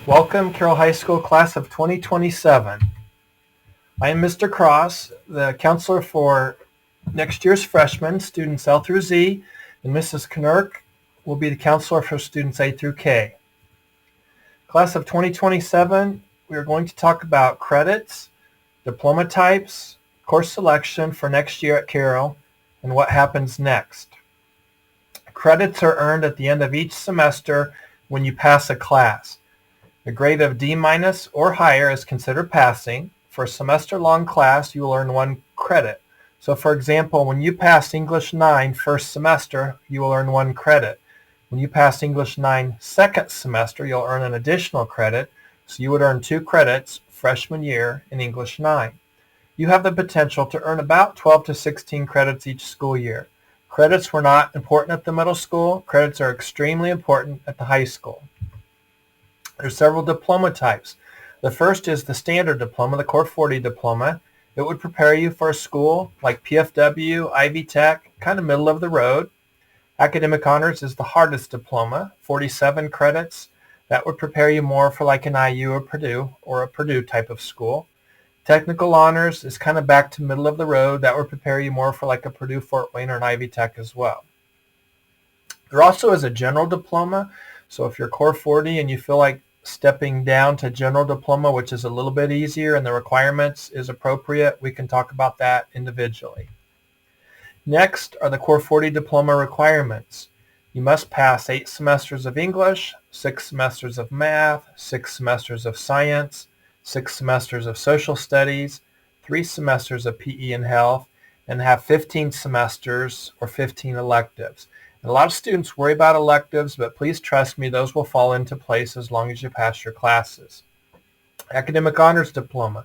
Welcome, Carroll High School class of 2027. I am Mr. Cross, the counselor for next year's freshmen, students L through Z, and Mrs. Knurk will be the counselor for students A through K. Class of 2027, we are going to talk about credits, diploma types, course selection for next year at Carroll, and what happens next. Credits are earned at the end of each semester when you pass a class. A grade of D- or higher is considered passing. For a semester-long class, you will earn 1 credit. So for example, when you pass English 9 first semester, you will earn 1 credit. When you pass English 9 second semester, you'll earn an additional credit. So you would earn 2 credits freshman year in English 9. You have the potential to earn about 12 to 16 credits each school year. Credits were not important at the middle school. Credits are extremely important at the high school. There's several diploma types. The first is the standard diploma, the Core 40 diploma. It would prepare you for a school like PFW, Ivy Tech, kind of middle of the road. Academic Honors is the hardest diploma, 47 credits. That would prepare you more for like an IU or a Purdue type of school. Technical Honors is kind of back to middle of the road. That would prepare you more for like a Purdue, Fort Wayne, or an Ivy Tech as well. There also is a general diploma. So if you're Core 40 and you feel like stepping down to general diploma, which is a little bit easier and the requirements is appropriate, we can talk about that individually. Next are the Core 40 diploma requirements. You must pass 8 semesters of English, 6 semesters of math, 6 semesters of science, 6 semesters of social studies, 3 semesters of PE and health, and have 15 semesters or 15 electives. And a lot of students worry about electives, but please trust me, those will fall into place as long as you pass your classes. Academic Honors Diploma.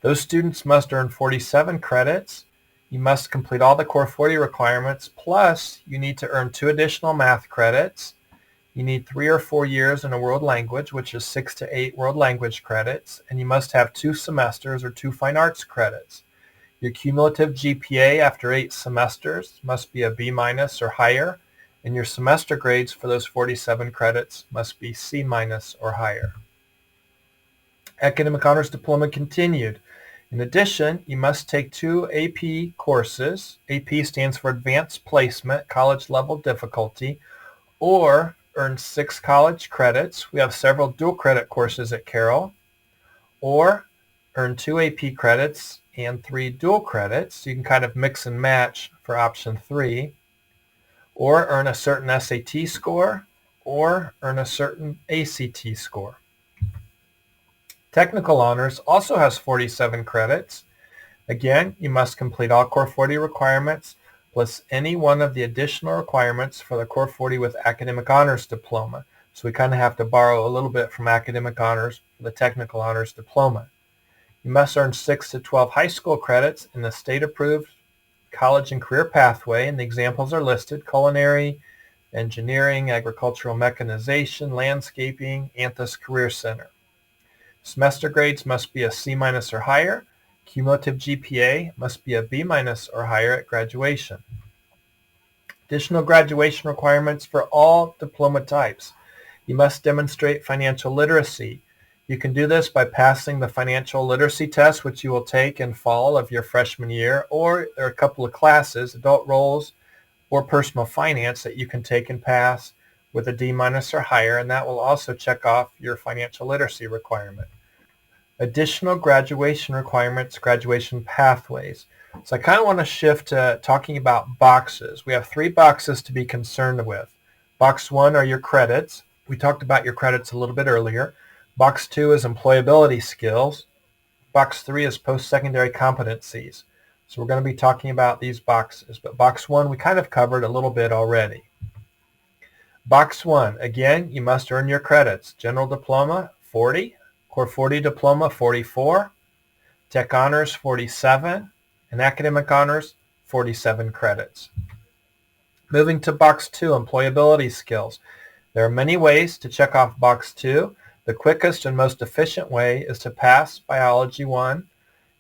Those students must earn 47 credits. You must complete all the Core 40 requirements, plus you need to earn 2 additional math credits. You need 3 or 4 years in a world language, which is 6 to 8 world language credits, and you must have 2 semesters or 2 fine arts credits. Your cumulative GPA after 8 semesters must be a B- or higher, and your semester grades for those 47 credits must be C- or higher. Academic Honors Diploma continued. In addition, you must take 2 AP courses. AP stands for Advanced Placement, college level difficulty, or earn 6 college credits. We have several dual credit courses at Carroll. Or earn 2 AP credits and 3 dual credits. You can kind of mix and match for option 3. Or earn a certain SAT score, or earn a certain ACT score. Technical Honors also has 47 credits. Again, you must complete all Core 40 requirements, plus any one of the additional requirements for the Core 40 with Academic Honors Diploma. So we kind of have to borrow a little bit from Academic Honors for the Technical Honors Diploma. You must earn 6 to 12 high school credits in the state-approved college and career pathway, and the examples are listed: culinary, engineering, agricultural mechanization, landscaping, Anthos Career Center. Semester grades must be a C- or higher. Cumulative GPA must be a B- or higher at graduation. Additional graduation requirements for all diploma types. You must demonstrate financial literacy. You can do this by passing the financial literacy test, which you will take in fall of your freshman year, or there are a couple of classes, adult roles or personal finance, that you can take and pass with a D- or higher, and that will also check off your financial literacy requirement. Additional graduation requirements, graduation pathways. So I kind of want to shift to talking about boxes. We have 3 boxes to be concerned with. Box 1 are your credits. We talked about your credits a little bit earlier. Box 2 is employability skills. Box 3 is post-secondary competencies. So we're going to be talking about these boxes. But box 1 we kind of covered a little bit already. Box 1, again, you must earn your credits. General Diploma, 40. Core 40 Diploma, 44. Tech Honors, 47. And Academic Honors, 47 credits. Moving to Box 2, employability skills. There are many ways to check off Box 2. The quickest and most efficient way is to pass Biology 1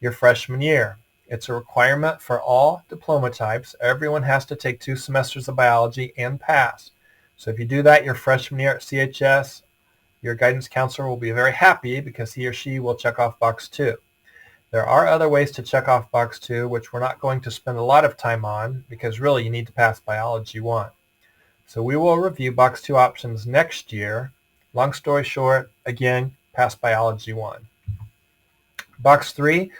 your freshman year. It's a requirement for all diploma types. Everyone has to take 2 semesters of biology and pass. So if you do that your freshman year at CHS, your guidance counselor will be very happy because he or she will check off box 2. There are other ways to check off box 2, which we're not going to spend a lot of time on because really you need to pass Biology 1. So we will review box 2 options next year. Long story short, again, pass Biology 1. Box 3,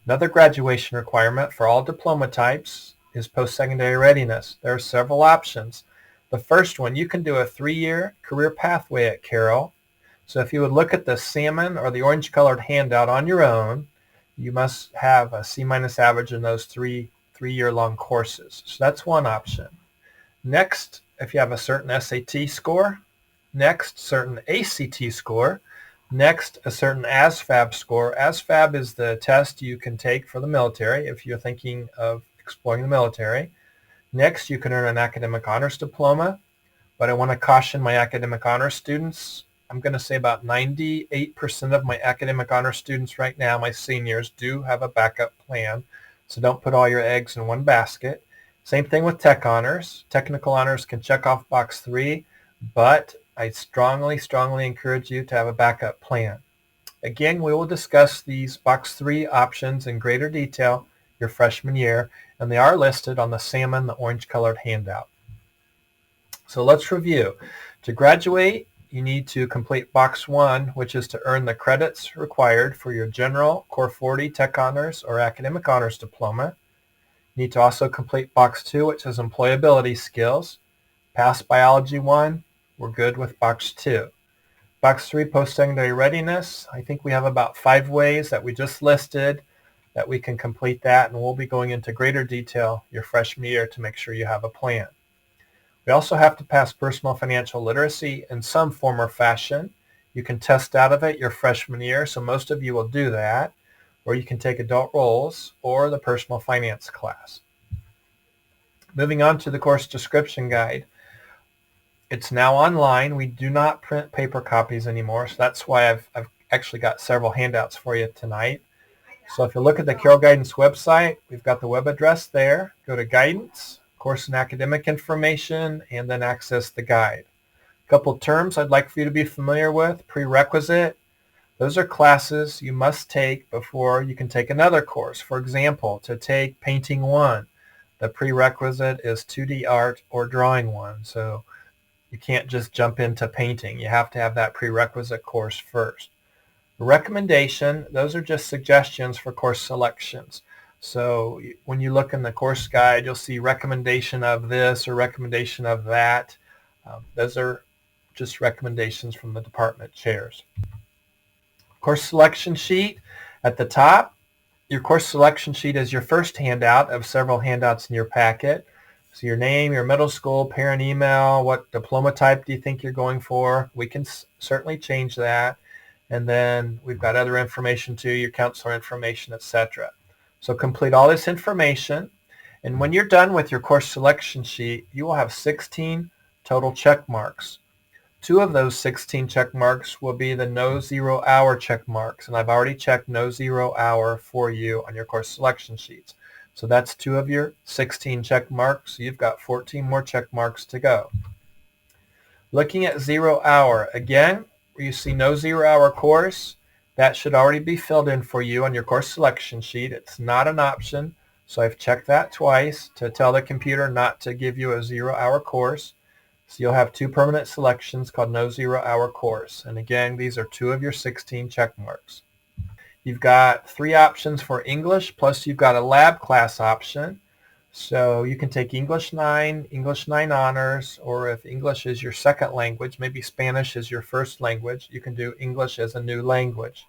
another graduation requirement for all diploma types, is post-secondary readiness. There are several options. The first one, you can do a 3-year career pathway at Carroll. So if you would look at the salmon or the orange-colored handout on your own, you must have a C- average in those three-year-long courses. So that's one option. Next, if you have a certain SAT score, next, certain ACT score, next, a certain ASVAB score. ASVAB is the test you can take for the military if you're thinking of exploring the military. Next, you can earn an academic honors diploma, but I want to caution my academic honors students. I'm going to say about 98% of my academic honors students right now, my seniors, do have a backup plan, so don't put all your eggs in one basket. Same thing with tech honors. Technical honors can check off box 3, but I strongly encourage you to have a backup plan. Again, we will discuss these box 3 options in greater detail your freshman year, and they are listed on the salmon, the orange-colored handout. So let's review. To graduate, you need to complete box 1, which is to earn the credits required for your general, Core 40, Tech Honors, or Academic Honors diploma. You need to also complete box 2, which is employability skills. Pass Biology 1, we're good with box 2. Box 3, post-secondary readiness. I think we have about 5 ways that we just listed that we can complete that, and we'll be going into greater detail your freshman year to make sure you have a plan. We also have to pass personal financial literacy in some form or fashion. You can test out of it your freshman year, so most of you will do that, or you can take adult roles or the personal finance class. Moving on to the course description guide. It's now online. We do not print paper copies anymore, so that's why I've actually got several handouts for you tonight. So if you look at the Carroll Guidance website, we've got the web address there. Go to Guidance, Course and Academic Information, and then access the guide. A couple terms I'd like for you to be familiar with. Prerequisite. Those are classes you must take before you can take another course. For example, to take Painting 1, the prerequisite is 2D Art or Drawing 1. So you can't just jump into painting. You have to have that prerequisite course first. Recommendation, those are just suggestions for course selections. So when you look in the course guide, you'll see recommendation of this or recommendation of that. Those are just recommendations from the department chairs. Course selection sheet at the top. Your course selection sheet is your first handout of several handouts in your packet. So your name, your middle school, parent email, what diploma type do you think you're going for? We can certainly change that. And then we've got other information too, your counselor information, etc. So complete all this information. And when you're done with your course selection sheet, you will have 16 total check marks. 2 of those 16 check marks will be the no 0 hour check marks. And I've already checked no 0 hour for you on your course selection sheets. So that's 2 of your 16 check marks. So you've got 14 more check marks to go. Looking at 0 hour, again, where you see no 0 hour course, that should already be filled in for you on your course selection sheet. It's not an option, so I've checked that twice to tell the computer not to give you a 0 hour course. So you'll have 2 permanent selections called no 0 hour course. And again, these are 2 of your 16 check marks. You've got 3 options for English, plus you've got a lab class option. So you can take English 9 Honors, or if English is your second language, maybe Spanish is your first language, you can do English as a new language.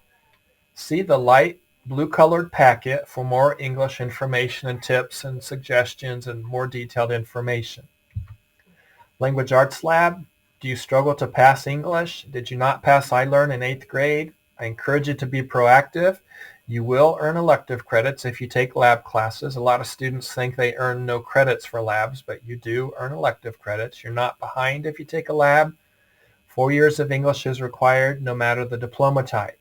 See the light blue colored packet for more English information and tips and suggestions and more detailed information. Language Arts Lab, do you struggle to pass English? Did you not pass iLearn in 8th grade? I encourage you to be proactive. You will earn elective credits if you take lab classes. A lot of students think they earn no credits for labs, but you do earn elective credits. You're not behind if you take a lab. 4 years of English is required no matter the diploma type.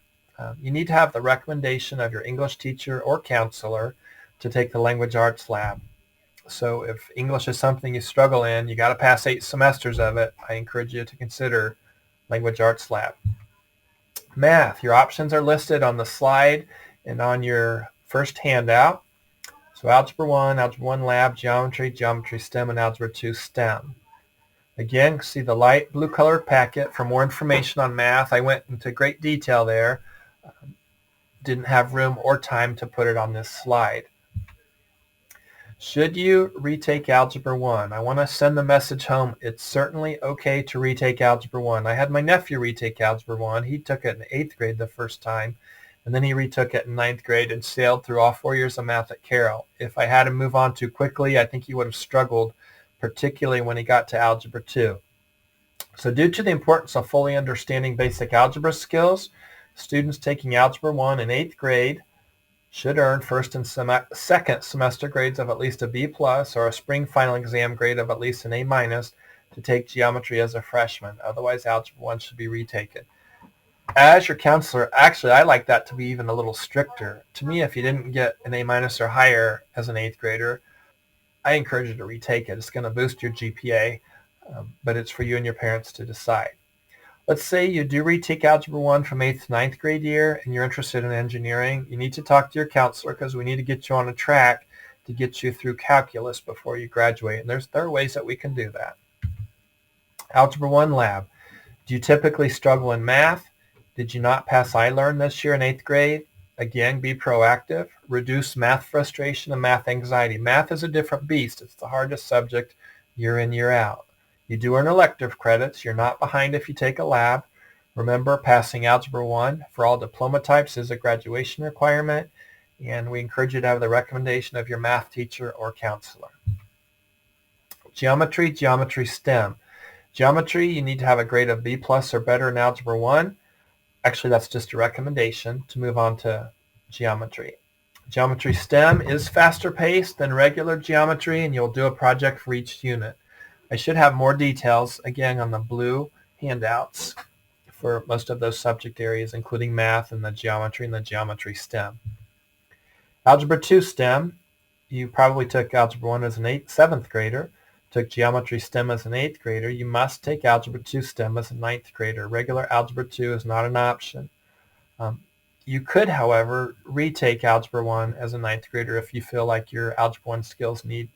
You need to have the recommendation of your English teacher or counselor to take the Language Arts Lab. So if English is something you struggle in, you got to pass 8 semesters of it. I encourage you to consider Language Arts Lab. Math, your options are listed on the slide and on your first handout. So Algebra 1 Lab, Geometry, Geometry STEM, and Algebra 2 STEM. Again, see the light blue colored packet for more information on math. I went into great detail there. Didn't have room or time to put it on this slide. Should you retake Algebra 1? I want to send the message home. It's certainly okay to retake Algebra 1. I had my nephew retake Algebra 1. He took it in 8th grade the first time, and then he retook it in 9th grade and sailed through all 4 years of math at Carroll. If I had him move on too quickly, I think he would have struggled, particularly when he got to Algebra 2. So due to the importance of fully understanding basic algebra skills, students taking Algebra 1 in 8th grade should earn first and second semester grades of at least a B+ or a spring final exam grade of at least an A- to take geometry as a freshman. Otherwise, Algebra 1 should be retaken. As your counselor, actually, I like that to be even a little stricter. To me, if you didn't get an A- or higher as an 8th grader, I encourage you to retake it. It's going to boost your GPA, but it's for you and your parents to decide. Let's say you do retake Algebra 1 from 8th to 9th grade year and you're interested in engineering. You need to talk to your counselor because we need to get you on a track to get you through calculus before you graduate. And there are ways that we can do that. Algebra 1 Lab. Do you typically struggle in math? Did you not pass iLearn this year in 8th grade? Again, be proactive. Reduce math frustration and math anxiety. Math is a different beast. It's the hardest subject year in, year out. You do earn elective credits. You're not behind if you take a lab. Remember, passing Algebra 1 for all diploma types is a graduation requirement, and we encourage you to have the recommendation of your math teacher or counselor. Geometry, Geometry STEM. Geometry, you need to have a grade of B+ or better in Algebra 1. Actually, that's just a recommendation to move on to geometry. Geometry STEM is faster paced than regular geometry, and you'll do a project for each unit. I should have more details, again, on the blue handouts for most of those subject areas, including math and the geometry STEM. Algebra 2 STEM, you probably took Algebra 1 as an 7th grader, took Geometry STEM as an 8th grader. You must take Algebra 2 STEM as a 9th grader. Regular Algebra 2 is not an option. You could, however, retake Algebra 1 as a 9th grader if you feel like your Algebra 1 skills need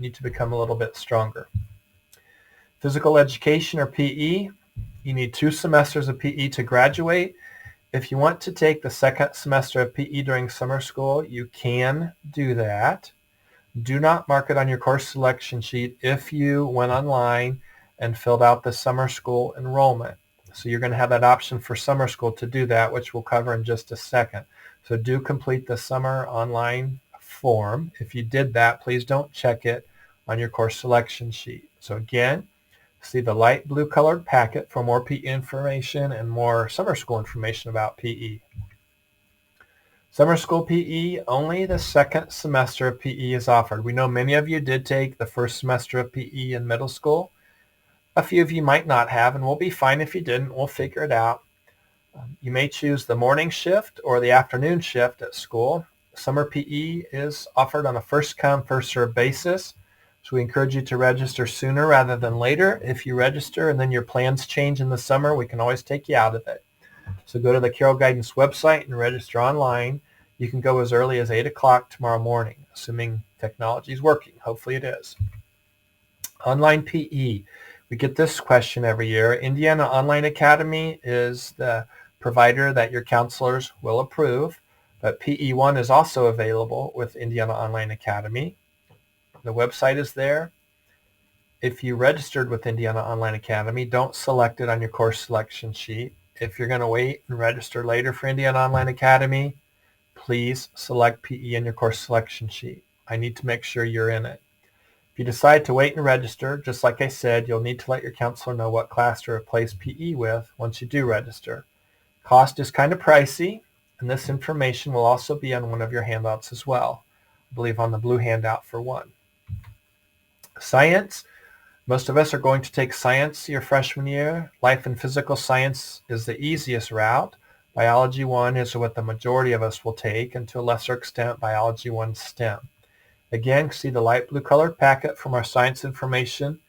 to become a little bit stronger. Physical education, or PE, you need 2 semesters of PE to graduate. If you want to take the second semester of PE during summer school, you can do that. Do not mark it on your course selection sheet if you went online and filled out the summer school enrollment. So you're going to have that option for summer school to do that, which we'll cover in just a second. So do complete the summer online form. If you did that, please don't check it on your course selection sheet. So again, see the light blue colored packet for more PE information and more summer school information about PE. Summer school PE, only the second semester of PE is offered. We know many of you did take the first semester of PE in middle school. A few of you might not have, and we'll be fine if you didn't. We'll figure it out. You may choose the morning shift or the afternoon shift at school. Summer PE is offered on a first-come, first-served basis. So we encourage you to register sooner rather than later. If you register and then your plans change in the summer, we can always take you out of it. So go to the Carroll Guidance website and register online. You can go as early as 8 o'clock tomorrow morning, assuming technology is working. Hopefully it is. Online PE. We get this question every year. Indiana Online Academy is the provider that your counselors will approve, but PE1 is also available with Indiana Online Academy. The website is there. If you registered with Indiana Online Academy, don't select it on your course selection sheet. If you're going to wait and register later for Indiana Online Academy, please select PE in your course selection sheet. I need to make sure you're in it. If you decide to wait and register, just like I said, you'll need to let your counselor know what class to replace PE with once you do register. Cost is kind of pricey, and this information will also be on one of your handouts as well. I believe on the blue handout for one. Science. Most of us are going to take science your freshman year. Life and physical science is the easiest route. Biology 1 is what the majority of us will take, and to a lesser extent, Biology 1 STEM. Again, see the light blue colored packet from our science information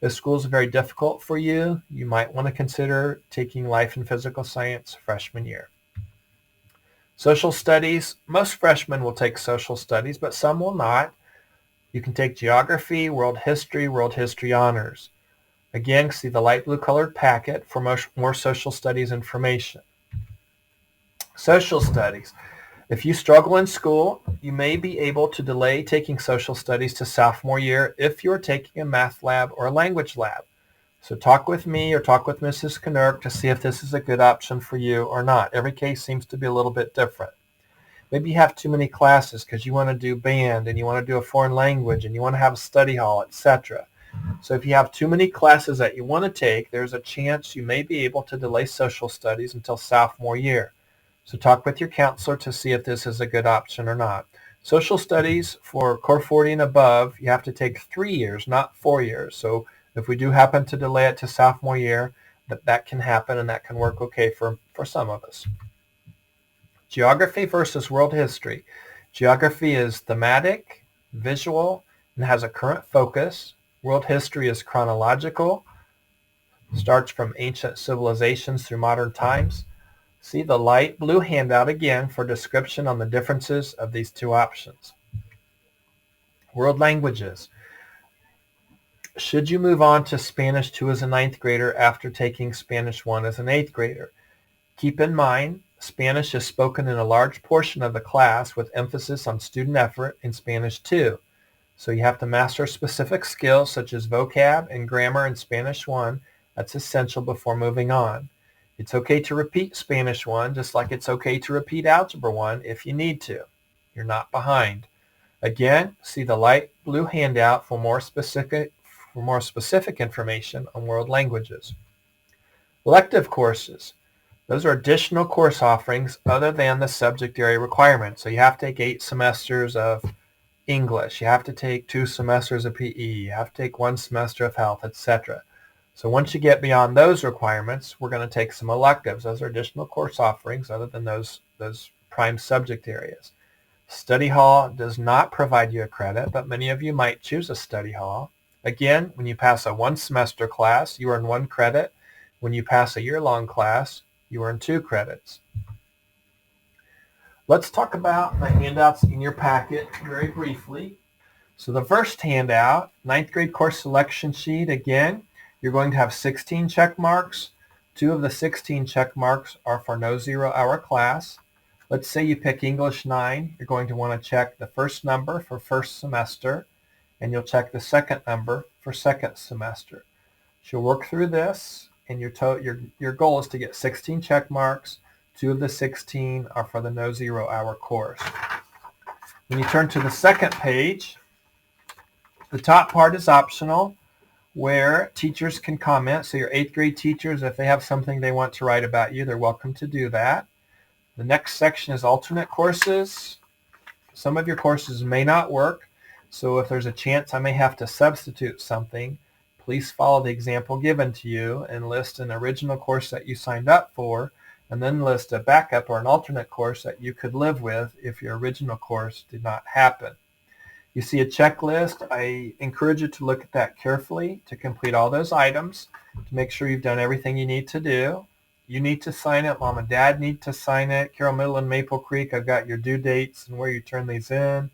If school is very difficult for you, you might want to consider taking life and physical science freshman year. Social studies, most freshmen will take social studies, but some will not. You can take geography, world history honors. Again, see the light blue colored packet for more social studies information. Social studies. If you struggle in school, you may be able to delay taking social studies to sophomore year if you're taking a math lab or a language lab. So talk with me or talk with Mrs. Knurk to see if this is a good option for you or not. Every case seems to be a little bit different. Maybe you have too many classes because you want to do band and you want to do a foreign language and you want to have a study hall, etc. So if you have too many classes that you want to take, there's a chance you may be able to delay social studies until sophomore year. So talk with your counselor to see if this is a good option or not. Social studies for Core 40 and above, you have to take 3 years, not 4 years. So if we do happen to delay it to sophomore year, that can happen and that can work okay for some of us. Geography versus world history. Geography is thematic, visual, and has a current focus. World history is chronological, starts from ancient civilizations through modern times. See the light blue handout again for description on the differences of these two options. World languages. Should you move on to Spanish 2 as a 9th grader after taking Spanish 1 as an 8th grader? Keep in mind, Spanish is spoken in a large portion of the class with emphasis on student effort in Spanish 2. So you have to master specific skills such as vocab and grammar in Spanish 1. That's essential before moving on. It's okay to repeat Spanish 1, just like it's okay to repeat Algebra 1 if you need to. You're not behind. Again, see the light blue handout for more specific information on world languages. Elective courses. Those are additional course offerings other than the subject area requirement. So you have to take 8 semesters of English. You have to take 2 semesters of PE. You have to take 1 semester of health, etc. So once you get beyond those requirements, we're going to take some electives. Those are additional course offerings other than those prime subject areas. Study hall does not provide you a credit, but many of you might choose a study hall. Again, when you pass a 1 semester class, you earn 1 credit. When you pass a year-long class, you earn 2 credits. Let's talk about the handouts in your packet very briefly. So the first handout, 9th grade course selection sheet, again, you're going to have 16 check marks. 2 of the 16 check marks are for no 0-hour class. Let's say you pick English 9. You're going to want to check the first number for first semester, and you'll check the second number for second semester. So you'll work through this, and your goal is to get 16 check marks. 2 of the 16 are for the no 0-hour course. When you turn to the second page, the top part is optional, where teachers can comment. So your 8th grade teachers, if they have something they want to write about you, they're welcome to do that. The next section is alternate courses. Some of your courses may not work, so if there's a chance I may have to substitute something, please follow the example given to you and list an original course that you signed up for, and then list a backup or an alternate course that you could live with if your original course did not happen. You see a checklist. I encourage you to look at that carefully to complete all those items, to make sure you've done everything you need to do. You need to sign it. Mom and Dad need to sign it. Carroll Middle and Maple Creek, I've got your due dates and where you turn these in.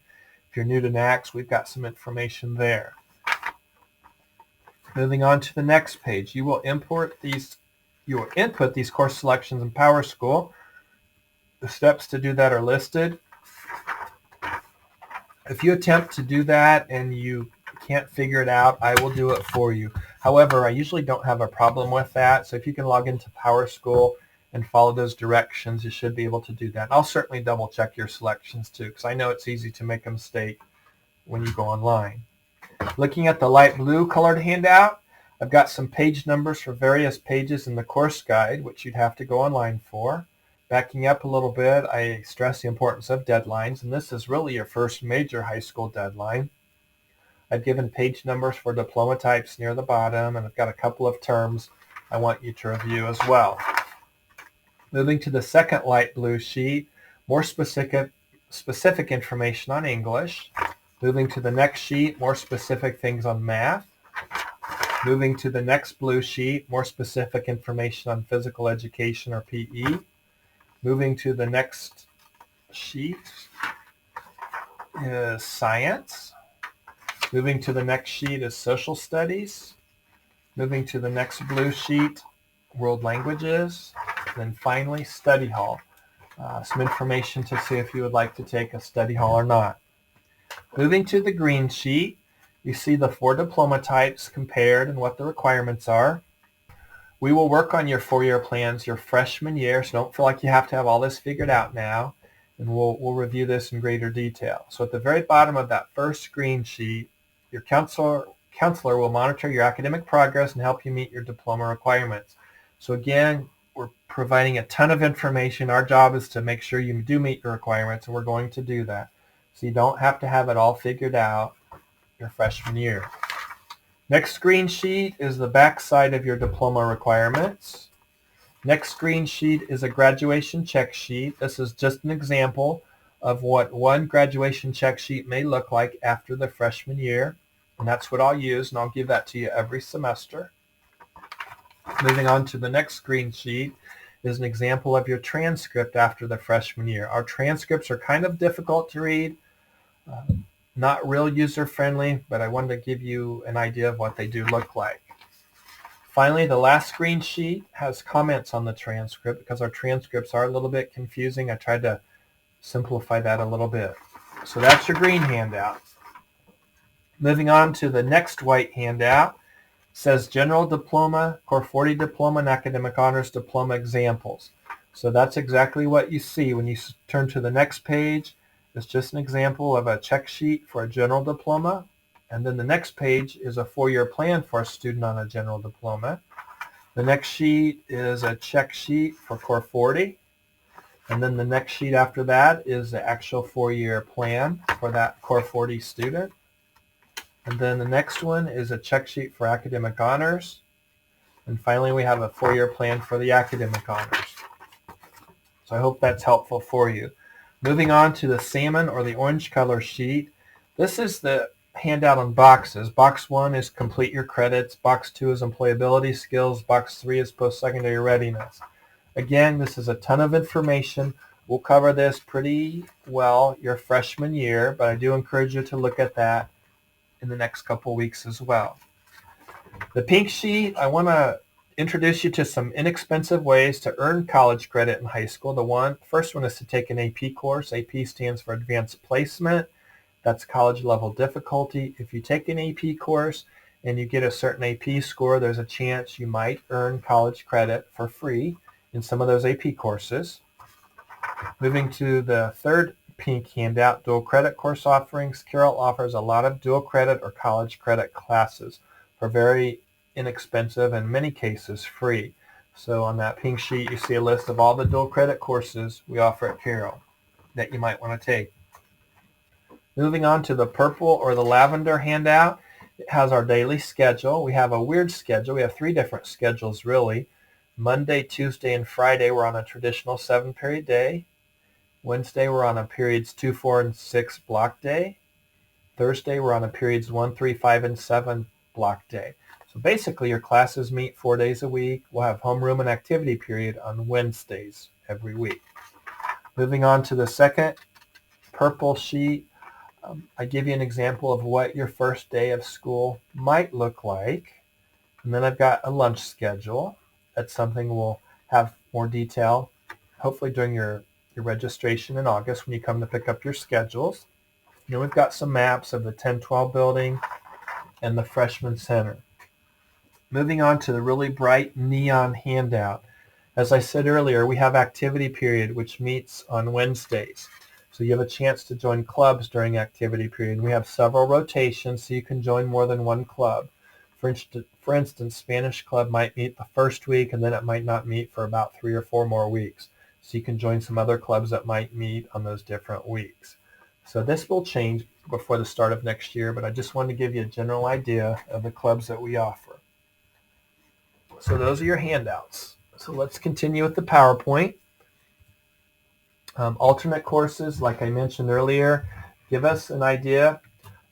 If you're new to NACS, we've got some information there. Moving on to the next page, you will input these course selections in PowerSchool. The steps to do that are listed. If you attempt to do that and you can't figure it out, I will do it for you. However, I usually don't have a problem with that. So if you can log into PowerSchool and follow those directions, you should be able to do that. And I'll certainly double check your selections too, because I know it's easy to make a mistake when you go online. Looking at the light blue colored handout, I've got some page numbers for various pages in the course guide, which you'd have to go online for. Backing up a little bit, I stress the importance of deadlines, and this is really your first major high school deadline. I've given page numbers for diploma types near the bottom, and I've got a couple of terms I want you to review as well. Moving to the second light blue sheet, more specific information on English. Moving to the next sheet, more specific things on math. Moving to the next blue sheet, more specific information on physical education or PE. Moving to the next sheet is science. Moving to the next sheet is social studies. Moving to the next blue sheet, world languages. Then finally, study hall. Some information to see if you would like to take a study hall or not. Moving to the green sheet, you see the 4 diploma types compared and what the requirements are. We will work on your 4-year plans your freshman year, so don't feel like you have to have all this figured out now, and we'll review this in greater detail. So at the very bottom of that first green sheet, your counselor will monitor your academic progress and help you meet your diploma requirements. So again, we're providing a ton of information. Our job is to make sure you do meet your requirements, and we're going to do that. So you don't have to have it all figured out your freshman year. Next screen sheet is the back side of your diploma requirements. Next screen sheet is a graduation check sheet. This is just an example of what one graduation check sheet may look like after the freshman year. And that's what I'll use, and I'll give that to you every semester. Moving on to the next screen sheet is an example of your transcript after the freshman year. Our transcripts are kind of difficult to read. Not real user-friendly, but I wanted to give you an idea of what they do look like. Finally, the last screen sheet has comments on the transcript because our transcripts are a little bit confusing. I tried to simplify that a little bit. So that's your green handout. Moving on to the next white handout, it says General Diploma, Core 40 Diploma, and Academic Honors Diploma examples. So that's exactly what you see. When you turn to the next page, it's just an example of a check sheet for a general diploma. And then the next page is a 4-year plan for a student on a general diploma. The next sheet is a check sheet for Core 40. And then the next sheet after that is the actual 4-year plan for that Core 40 student. And then the next one is a check sheet for academic honors. And finally, we have a 4-year plan for the academic honors. So I hope that's helpful for you. Moving on to the salmon or the orange color sheet. This is the handout on boxes. Box 1 is complete your credits. Box 2 is employability skills. Box 3 is post-secondary readiness. Again, this is a ton of information. We'll cover this pretty well your freshman year, but I do encourage you to look at that in the next couple weeks as well. The pink sheet, I want to introduce you to some inexpensive ways to earn college credit in high school. The first one is to take an AP course. AP stands for Advanced Placement. That's college level difficulty. If you take an AP course and you get a certain AP score, there's a chance you might earn college credit for free in some of those AP courses. Moving to the third pink handout, dual credit course offerings. Carroll offers a lot of dual credit or college credit classes for very inexpensive, and in many cases free. So on that pink sheet, you see a list of all the dual credit courses we offer at Carroll that you might want to take. Moving on to the purple or the lavender handout, it has our daily schedule. We have a weird schedule. We have 3 different schedules really. Monday, Tuesday, and Friday we're on a traditional 7-period day. Wednesday we're on a periods 2, 4, and 6 block day. Thursday we're on a periods 1, 3, 5, and 7 block day. So basically your classes meet 4 days a week. We'll have homeroom and activity period on Wednesdays every week. Moving on to the second purple sheet, I give you an example of what your first day of school might look like. And then I've got a lunch schedule. That's something we'll have more detail, hopefully during your registration in August when you come to pick up your schedules. And then we've got some maps of the 1012 building and the freshman center. Moving on to the really bright neon handout. As I said earlier, we have activity period, which meets on Wednesdays. So you have a chance to join clubs during activity period. We have several rotations, so you can join more than one club. For instance, Spanish club might meet the first week, and then it might not meet for about 3 or 4 more weeks. So you can join some other clubs that might meet on those different weeks. So this will change before the start of next year, but I just wanted to give you a general idea of the clubs that we offer. So those are your handouts. So let's continue with the PowerPoint. Alternate courses, like I mentioned earlier, give us an idea.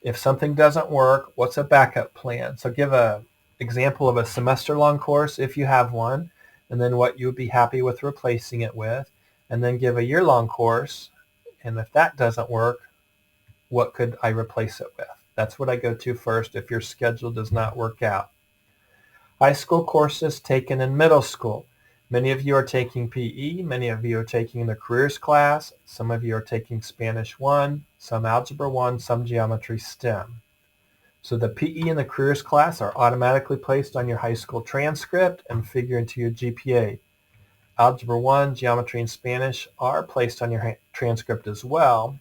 If something doesn't work, what's a backup plan? So give a example of a semester-long course if you have one, and then what you would be happy with replacing it with, and then give a year-long course, and if that doesn't work, what could I replace it with? That's what I go to first if your schedule does not work out. High school courses taken in middle school. Many of you are taking PE, many of you are taking the careers class, some of you are taking Spanish 1, some Algebra 1, some Geometry STEM. So the PE and the careers class are automatically placed on your high school transcript and figure into your GPA. Algebra 1, Geometry, and Spanish are placed on your transcript as well,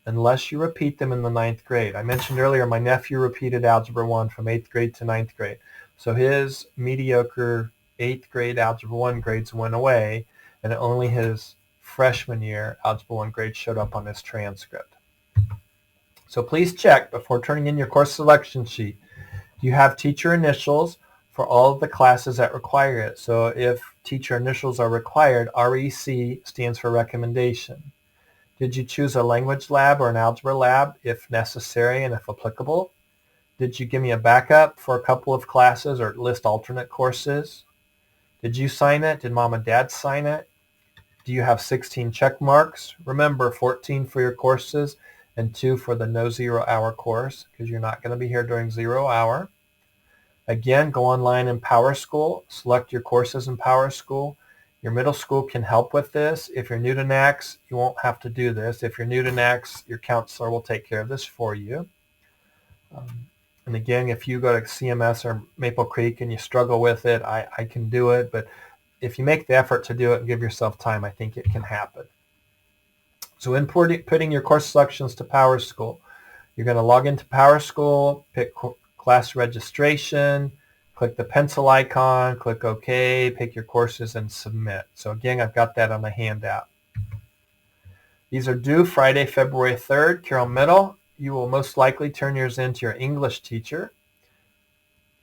unless you repeat them in the 9th grade. I mentioned earlier my nephew repeated Algebra 1 from 8th grade to 9th grade. So his mediocre 8th grade Algebra 1 grades went away, and only his freshman year Algebra 1 grades showed up on his transcript. So please check before turning in your course selection sheet. You have teacher initials for all of the classes that require it. So if teacher initials are required, REC stands for recommendation. Did you choose a language lab or an algebra lab if necessary and if applicable? Did you give me a backup for a couple of classes or list alternate courses? Did you sign it? Did mom and dad sign it? Do you have 16 check marks? Remember, 14 for your courses and 2 for the no 0 hour course because you're not going to be here during 0 hour. Again, go online in PowerSchool. Select your courses in PowerSchool. Your middle school can help with this. If you're new to NACS, you won't have to do this. If you're new to NACS, your counselor will take care of this for you. And again, if you go to CMS or Maple Creek and you struggle with it, I can do it. But if you make the effort to do it and give yourself time, I think it can happen. So inputting your course selections to PowerSchool. You're going to log into PowerSchool, pick class registration, click the pencil icon, click OK, pick your courses, and submit. So again, I've got that on the handout. These are due Friday, February 3rd. Carroll Middle, you will most likely turn yours in to your English teacher.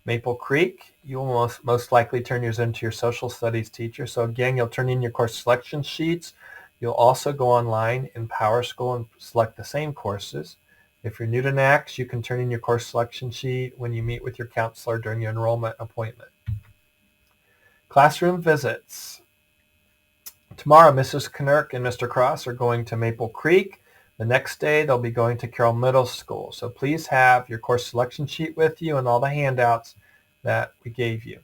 Maple Creek, you will most likely turn yours in to your social studies teacher. So again, you'll turn in your course selection sheets. You'll also go online in PowerSchool and select the same courses. If you're new to NACS, you can turn in your course selection sheet when you meet with your counselor during your enrollment appointment. Classroom visits. Tomorrow, Mrs. Knirk and Mr. Cross are going to Maple Creek. The next day, they'll be going to Carroll Middle School. So please have your course selection sheet with you and all the handouts that we gave you.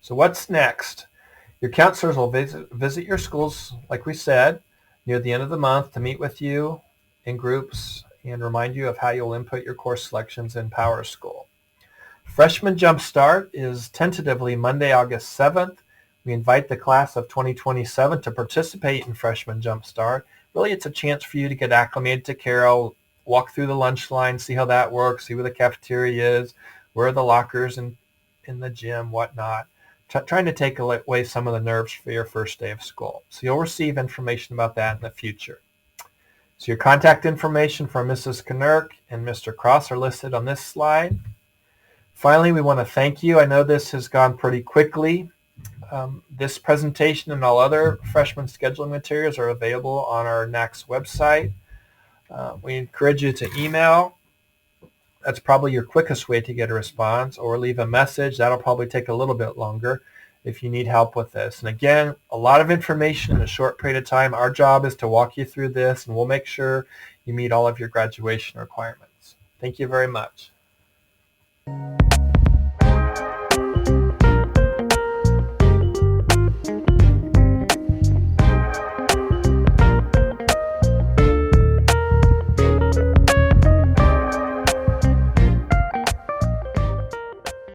So what's next? Your counselors will visit your schools, like we said, near the end of the month to meet with you in groups and remind you of how you'll input your course selections in PowerSchool. Freshman Jumpstart is tentatively Monday, August 7th. We invite the class of 2027 to participate in Freshman Jumpstart. Really, it's a chance for you to get acclimated to Carroll, walk through the lunch line, see how that works, see where the cafeteria is, where are the lockers in the gym, whatnot. Trying to take away some of the nerves for your first day of school. So you'll receive information about that in the future. So your contact information for Mrs. Knirk and Mr. Cross are listed on this slide. Finally, we want to thank you. I know this has gone pretty quickly. This presentation and all other freshman scheduling materials are available on our NACS website. We encourage you to email. That's probably your quickest way to get a response, or leave a message. That'll probably take a little bit longer if you need help with this. And again, a lot of information in a short period of time. Our job is to walk you through this, and we'll make sure you meet all of your graduation requirements. Thank you very much.